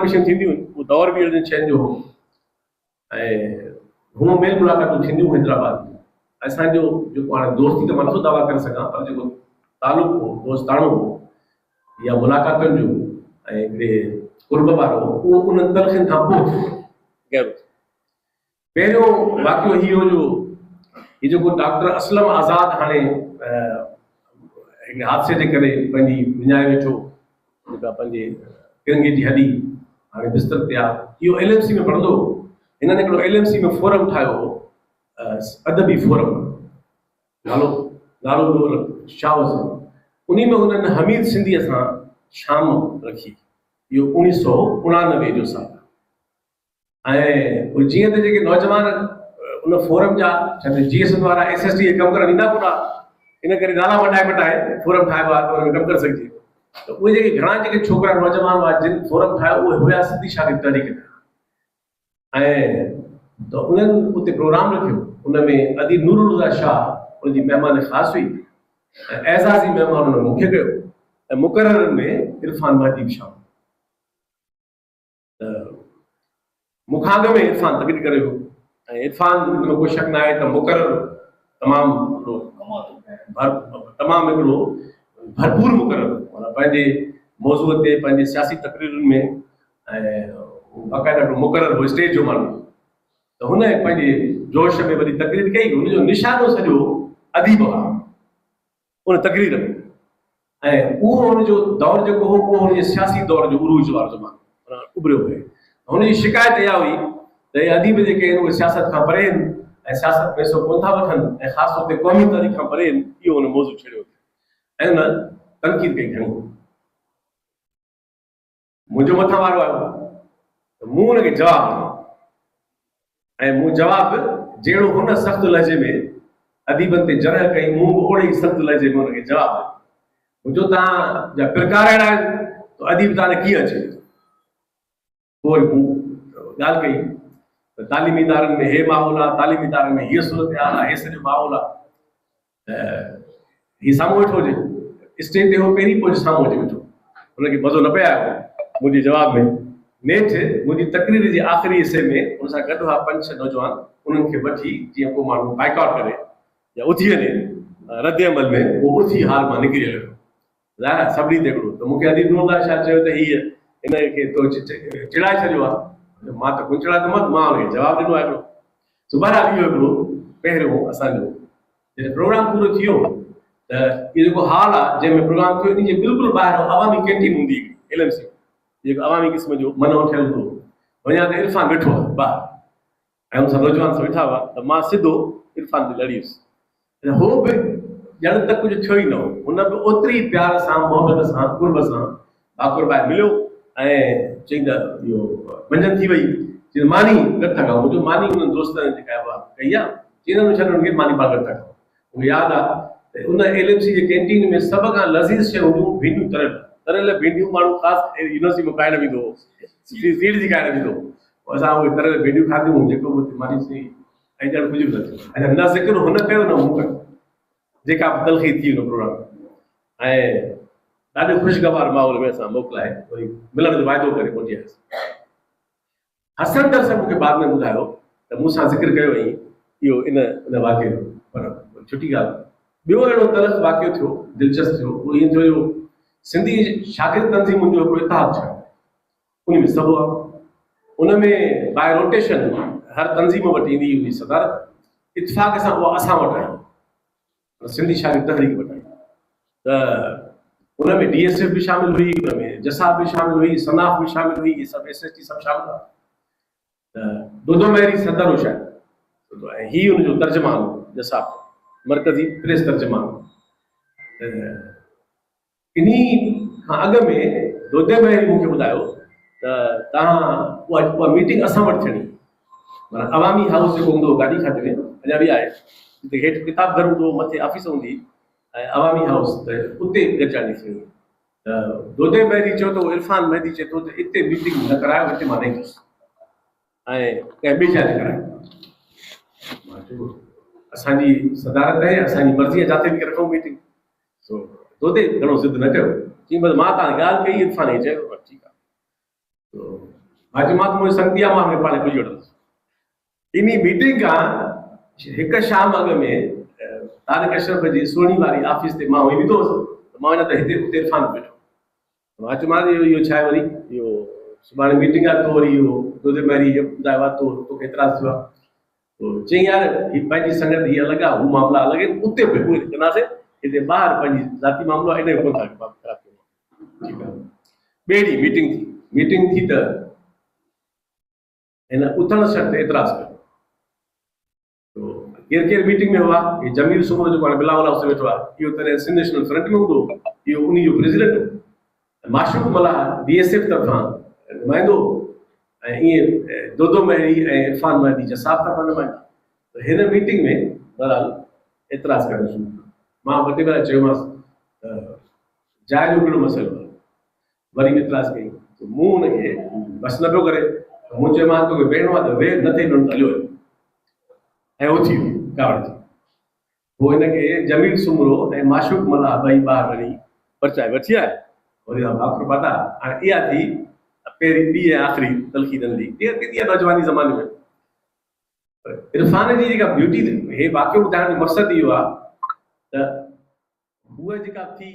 Contribution थींदियूं वो दौर भी अहिड़ियुनि शयुनि जो हो ऐं हूअं मेल मुलाक़ातूं थींदियूं हैदराबाद में असांजो जेको हाणे दोस्ती त मां नथो दावा करे सघां पर जेको तालुक़ु हो दोस्ताणो हो या मुलाक़ातुनि जो ऐं हिकिड़े कुर्ब वारो उहो उन्हनि तलखियुनि खां पोइ थियो गहरो पहिरियों वाक़ियो इहो जो हीउ जेको डॉक्टर असलम आज़ाद हाणे हिकिड़े हादसे जे करे पंहिंजी विञाए वेठो जेका पंहिंजे तिरंगे जी हॾी हाणे बिस्तर ते आहे इहो LMC में पढ़ंदो हो हिननि हिकिड़ो LMC में फोरम ठाहियो हो अदबी फोरम नालो छा हुओ उन में हुननि हमीद सिंधीअ सां शाम रखी इहो 1989 जो साल ऐं जीअं त जेके नौजवान उन फोरम जा GS द्वारा SST खे कमु करणु ईंदा कोन इन करे नाला मटाए फोरम ठाहियो आहे त हुन में कमु करे सघिजे त उहे जेके घणा जेके छोकिरा नौजवान हुआ जिन फोरम ठाहियो उहे हुया सिंधी शागिर्द तहरीक ऐं त उन्हनि उते प्रोग्राम रखियो उन में अदी नूरुल्लाह शाह उनजी महिमान ख़ासि हुई ऐं एज़ाज़ी महिमान उन्हनि मूंखे कयो ऐं मुक़ररनि में इरफान महदीब शाह त मूंखां अॻु में इरफान तकरीर करे वियो ऐं इरफान में कोई शक न आहे त मुक़रर तमामु हिकिड़ो भरपूर मुक़रर माना पंहिंजे मौज़ूअ ते पंहिंजे सियासी तकरीरुनि में ऐं बाक़ाइदा हिकिड़ो मुक़रर हो स्टेज जो माण्हू त हुन पंहिंजे जोश में वरी तकरीर कई हुनजो निशानो सॼो अदीब हुआ उन तकरीर में ऐं उहो हुनजो दौर जेको हो उहो हुनजे सियासी दौर जो उरूज वारो ज़मानो माना उभरियो हुयो हुनजी शिकायत इहा हुई त हे अदीब जेके आहिनि उहे सियासत खां परे आहिनि ऐं सियासत पैसो कोन था वठनि ऐं ख़ासि तौर ते क़ौमी तारीख़ खां परे आहिनि इहो हुन मौज़ू छेड़ियो ऐं हुन तनक़ीद कई घणी मुंहिंजो मथां वारो आयो त मूं हुनखे जवाबु ॾिनो ऐं मूं जवाबु जहिड़ो हुन सख़्तु लहजे में अदीबनि ते जरह कई मूं बि ओड़े ई सख़्तु लहजे में हुनखे जवाबु ॾिनो मुंहिंजो तव्हांजा प्रकार अहिड़ा आहिनि त अदीब तव्हांखे कीअं अचे पोइ मूं ॻाल्हि कई त तालीमी इदारनि में हे माहौल आहे तालीमी इदारनि में हीअ सूरत हाल आहे हे सॼो माहौल आहे हीअ साम्हूं वेठो हुजे स्टेज ते हो पहिरीं पोइ साम्हूं अची वेठो हुनखे मज़ो न पिया आयो मुंहिंजे जवाब में नेठि मुंहिंजी तकरीर जे आख़िरी हिसे में हुन सां गॾु हुआ 5-6 नौजवान उन्हनि खे वठी जीअं को माण्हू बाइकआउट करे या उथी वञे रद अमल में उहो उथी हाल मां निकिरी वियो ज़ाहिर सभिनी ते हिकिड़ो त मूंखे अदीब नूरुल्लाह शाह चयो त हीअ हिनखे तो चिड़ाए छॾियो आहे मां त कोन चिड़ायोमांसि मां हुनखे जवाबु ॾिनो आहे हिकिड़ो सुभाणे इहो हिकिड़ो पहिरियों असांजो जॾहिं प्रोग्राम पूरो थी वियो त इहो जेको हाल आहे जंहिंमें प्रोग्राम थियो इन जे बिल्कुलु ॿाहिरि अवामी कैंटीन हूंदी LMC जेको अवामी क़िस्म जो मनो ठहियल हूंदो वञा त इरफान वेठो आहे ॿाहिरि ऐं हुन सां नौजवान सां वेठा हुआ त मां सिधो इरफान ते लड़ियुसि हो बि ॼण त कुझु थियो ई न हो हुन बि ओतिरी प्यार सां मोहबत सां कुर्ब सां बाकुर ॿाहिरि मिलियो ऐं चई त इहो मंझंदि थी वई चई मानी गॾु था खाऊं मुंहिंजो मानी उन्हनि दोस्तनि जेका कई आहे चई न छॾ हुनखे मानी पाण गॾु था खाऊं मूंखे यादि आहे त उन LMC जे कैंटीन में सभ खां लज़ीज़ शइ हूंदियूं भिंडियूं तरियल भिंडियूं माण्हू ख़ासि यूनिवर्सिटी में खाए न वेंदो हो सीट जी खाए न वेंदो असां उहे तरियल भिंडियूं खाधियूं जेको बि मानी सी ऐं ॼण कुझु बि न थियो अच्छा न ज़िक्र हुन कयो न मूं कयो जेका बि तलख़ी थी हुन प्रोग्राम ऐं ॾाढो ख़ुशगवार माहौल में असां मोकिलाए वरी मिलण जो वाइदो करे मोटी आयासीं हसनदर सां मूंखे बाद में ॿुधायो त मूंसां ज़िक्र कयो हुई इहो इन वाक़े जो पर छुटी ॻाल्हि ॿियो अहिड़ो तलख़ वाक़ियो थियो दिलचस्प थियो उहो ईअं थियो जो सिंधी शागिर्द तंज़ीमुनि जो हिकिड़ो इतिहाद छा उन में सभु आहे उन में बाय रोटेशन हर तंज़ीम वटि ईंदी हुई सदारत इतफ़ाक़ सां उहा असां वटि आई सिंधी शागिर्द तहरीक वटि आई त उन में DSF भी शामिल हुई उन में जसाब भी शामिल हुई सनाफ भी शामिल हुई ये सब SST सब शामिल हुआ दो मेरी सदर हो शायद ही उनजो तर्जमान जसाब मरकज़ी प्रेस तर्जमान इन्ही खां अॻु में दोदे मेरी मूंखे ॿुधायो त तव्हां उहा मीटिंग असां वटि थियणी माना अवामी हाउस जेको हूंदो गाॾी खाते में अञा बि आहे हिते हेठि किताब घर हूंदो मथे ऑफिस हूंदी ऐं अवामी हाउस त उते गॾिजाणी थी त दोदे मेहदी चयो त इरफान मेहदी चए थो त हिते मीटिंग न करायो हिते मां न ईंदुसि ऐं कंहिं ॿिए शइ ते करायो मां चयो असांजी सदारत आहे असांजी मर्ज़ी आहे जिते बि रखूं मीटिंग सो दोदे घणो ज़िद न कयो चई बसि मां तव्हां ॻाल्हि कई इरफान ई चयो ठीकु आहे तो माजूमात मुझे संतिया मां में पाले पुॼी वठंदुसि। इन मीटिंग खां हिकु शाम अॻु में तारिक अशरफ जी सोणी वारी ऑफिस ते मां वञी ॾिठो हुउसि त मां वञा त हिते उते इरफान वेठो। मां चयोमांसि इहो छा आहे वरी, इहो सुभाणे मीटिंग आहे, तो वरी इहो दुध मैरी ॿुधायो आहे, तोखे एतिराज़ थियो आहे। तो चई यार हीअ पंहिंजी संगत हीअ अलॻि आहे, हू मामला अलॻि आहिनि, उते बि उहे कंदासीं, हिते ॿाहिरि पंहिंजी ज़ाती मामलो आहे, इन जो कोन था ख़राबु कयूं। ठीकु आहे। ॿिए ॾींहुं मीटिंग थी त हिन उथण शर्त ते एतिराज़ कयो। तो केरु केरु मीटिंग में हुआ, ये जमील सुमरो जेको हाणे बिलावल हाउस में वेठो आहे, इहो तॾहिं सिंध नेशनल फ्रंट में हूंदो, इहो उन जो प्रेसिडेंट हो। माशूक मल्हाह BSF तरफ़ां नुमाइंदो, ऐं ईअं दोदो महरी ऐं इरफान महदी जसाब तरफ़ां नुमाइंदा। त हिन मीटिंग में बहरहाल एतिराज़ करणु शुरू कयो। मां ॿ टे भेरा चयोमांसि जाइ जो कहिड़ो मसइलो आहे, वरी एतिराज़ कई। मूं हुनखे बसि न पियो करे, मूं चयोमांसि तोखे वेहणो आहे त वेह, न थिए न हलियो वञ, ऐं उथी वियो कावड़ थी। पोइ हिनखे जमील सुमरो ऐं माशूक मल्हाह ॿई ॿार वरी परचाए वठी आया, वरी बाखर पाता। हाणे इहा थी पहिरीं ॿी ऐं आख़िरी तलखी नंढी केरु आहे नौजवानी ज़माने में। इरफान जी जेका ब्यूटी, हे वाक़ियो ॿुधाइण जो मक़सदु इहो आहे त उहा जेका थी